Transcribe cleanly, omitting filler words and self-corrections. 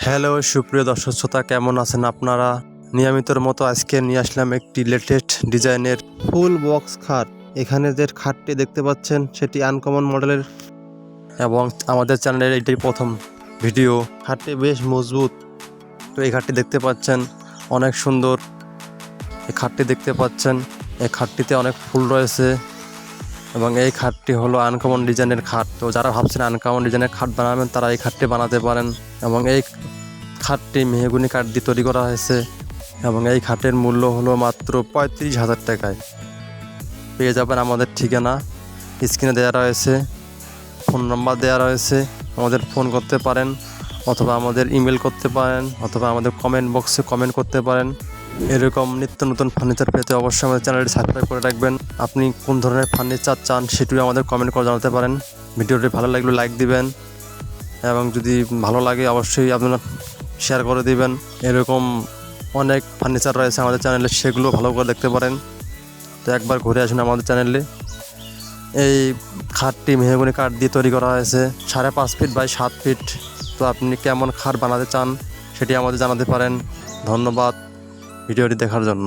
Hello সুপ্রিয় দর্শক শ্রোতা, কেমন আছেন আপনারা? নিয়মিতর মতো আজকে নিয়ে আসলাম একটি লেটেস্ট ডিজাইনের ফুল বক্স খাট। এখানে যে খাটটি দেখতে পাচ্ছেন সেটি আনকমন মডেলের এবং আমাদের চ্যানেলের এটাই প্রথম ভিডিও। খাটটি বেশ মজবুত। তো এই খাটটি দেখতে পাচ্ছেন অনেক সুন্দর। এই খাটটি দেখতে পাচ্ছেন, এই খাটটিতে অনেক ফুল রয়েছে এবং এই খাটটি হলো আনকমন ডিজাইনের খাট। তো যারা ভাবছেন আনকমন ডিজাইনের খাট বানাবেন তারা এই খাটটি বানাতে পারেন। এবং এই খাটটি মেহগনি কাঠ দিয়ে তৈরি করা হয়েছে এবং এই খাটের মূল্য হলো মাত্র 35,000 টাকায়। পেয়ে যাবেন আমাদের ঠিকানা স্ক্রিনে দেওয়া রয়েছে, ফোন নাম্বার দেওয়া রয়েছে, আমাদের ফোন করতে পারেন অথবা আমাদের ইমেল করতে পারেন অথবা আমাদের কমেন্ট বক্সে কমেন্ট করতে পারেন। এরকম নিত্য নতুন ফার্নিচার পেতে অবশ্যই আমাদের চ্যানেলটি সাবস্ক্রাইব করে রাখবেন। আপনি কোন ধরনের ফার্নিচার চান সেটিও আমাদের কমেন্ট করে জানাতে পারেন। ভিডিওটি ভালো লাগলে লাইক দিবেন এবং যদি ভালো লাগে অবশ্যই আপনারা শেয়ার করে দিবেন। এরকম অনেক ফার্নিচার রয়েছে আমাদের চ্যানেলে, সেগুলো ভালো করে দেখতে পারেন। তো একবার ঘুরে আসুন আমাদের চ্যানেলে। এই খাটটি মেহগনি কাঠ দিয়ে তৈরি করা হয়েছে, 5.5 ফিট বাই 7 ফিট। তো আপনি কেমন খাট বানাতে চান সেটি আমাদের জানাতে পারেন। ধন্যবাদ ভিডিওটি দেখার জন্য।